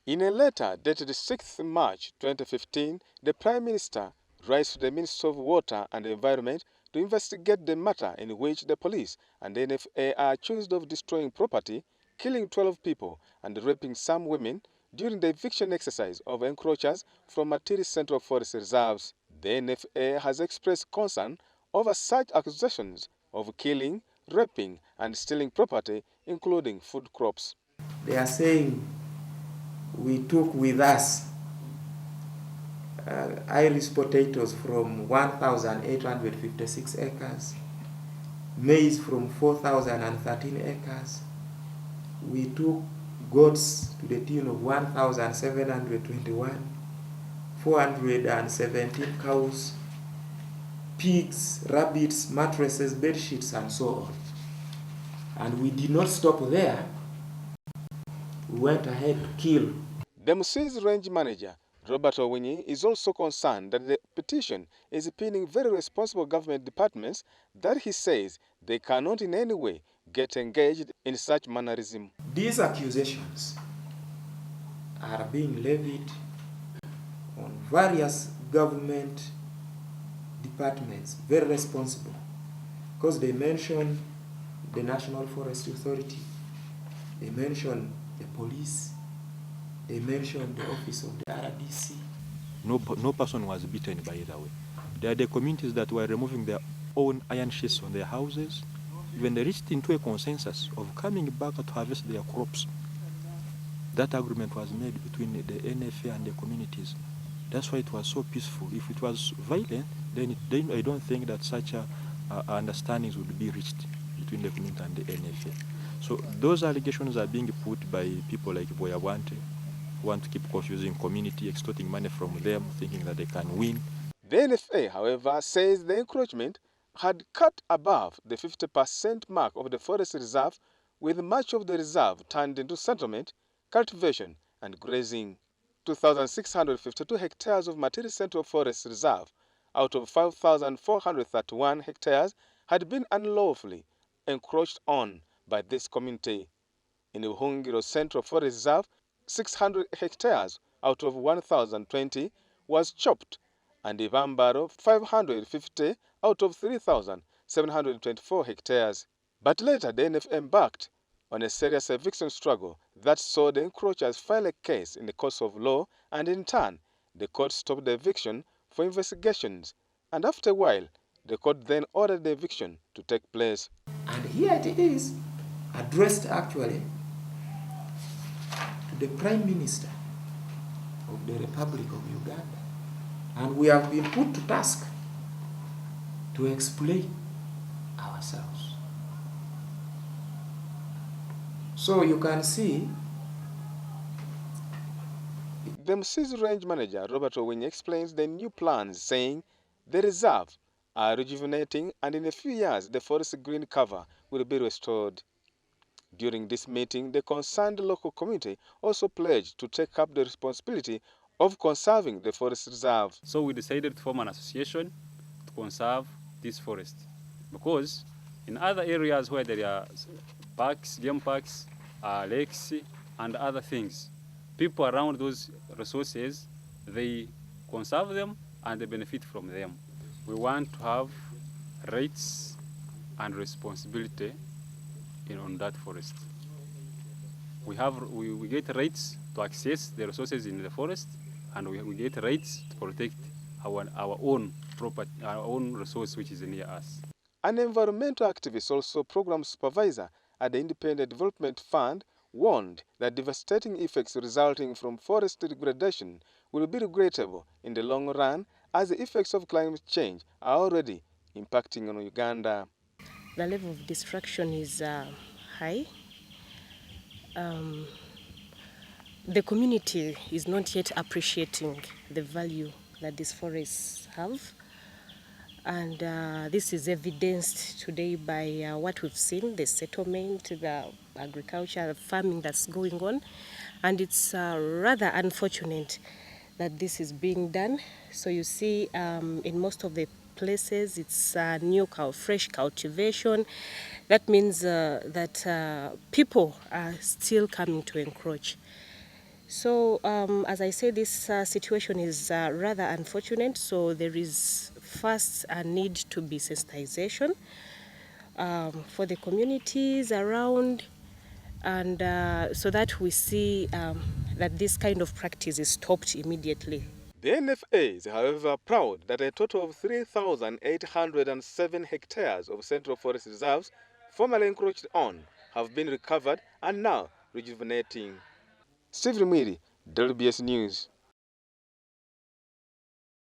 In a letter dated 6 March 2015, the Prime Minister writes to the Minister of Water and Environment to investigate the matter in which the police and the NFA are accused of destroying property, killing 12 people and raping some women during the eviction exercise of encroachers from Matiri Central Forest Reserves. The NFA has expressed concern over such accusations of killing, raping and stealing property, including food crops. They are saying we took with us Irish potatoes from 1,856 acres, maize from 4,013 acres. We took goats to the tune of 1,721, 417 cows, pigs, rabbits, mattresses, bed sheets, and so on. And we did not stop there. We went ahead to kill. The Musi's range manager, Robert Owinyi, is also concerned that the petition is pinning very responsible government departments that he says they cannot in any way get engaged in such mannerism. These accusations are being levied on various government departments, very responsible, because they mention the National Forest Authority, they mention the police, they mention the office of the RDC. No person was beaten, by the way. There are the communities that were removing their own iron sheets on their houses. When they reached into a consensus of coming back to harvest their crops, that agreement was made between the NFA and the communities. That's why it was so peaceful. If it was violent, then I don't think that such understandings would be reached between the community and the NFA. So those allegations are being put by people like Boyawante, who want to keep confusing community, extorting money from them, thinking that they can win. The NFA, however, says the encroachment had cut above the 50% mark of the forest reserve, with much of the reserve turned into settlement, cultivation and grazing. 2,652 hectares of Matiri Central Forest Reserve out of 5,431 hectares had been unlawfully encroached on by this community. In Ruhakana Central Forest Reserve, 600 hectares out of 1,020 was chopped, and Ivambaro 550 out of 3,724 hectares. But later the NFA embarked on a serious eviction struggle that saw the encroachers file a case in the courts of law, and in turn the court stopped the eviction for investigations, and after a while the court then ordered the eviction to take place. And here it is, addressed actually to the Prime Minister of the Republic of Uganda. And we have been put to task to explain ourselves. So you can see. The Musi's range manager, Robert Owinyi, explains the new plans, saying the reserve are rejuvenating and in a few years the forest green cover will be restored. During this meeting, the concerned local community also pledged to take up the responsibility of conserving the forest reserve. So we decided to form an association to conserve this forest, because in other areas where there are parks, game parks, lakes and other things, people around those resources, they conserve them and they benefit from them. We want to have rights and responsibility on that forest. We get rights to access the resources in the forest, and we get rights to protect our own property, our own resource which is near us. An environmental activist, also program supervisor at the Independent Development Fund, warned that devastating effects resulting from forest degradation will be regrettable in the long run, as the effects of climate change are already impacting on Uganda. The level of destruction is high. The community is not yet appreciating the value that these forests have. And this is evidenced today by what we've seen, the settlement, the agriculture, the farming that's going on. And it's rather unfortunate that this is being done. So you see in most of the places it's fresh cultivation. That means that people are still coming to encroach. So, as I say, this situation is rather unfortunate. So there is first a need to be sensitization for the communities around, and so that we see that this kind of practice is stopped immediately. The NFA is, however, proud that a total of 3,807 hectares of Central Forest Reserves formerly encroached on have been recovered and now rejuvenating. Steve Rimwiri, WBS News.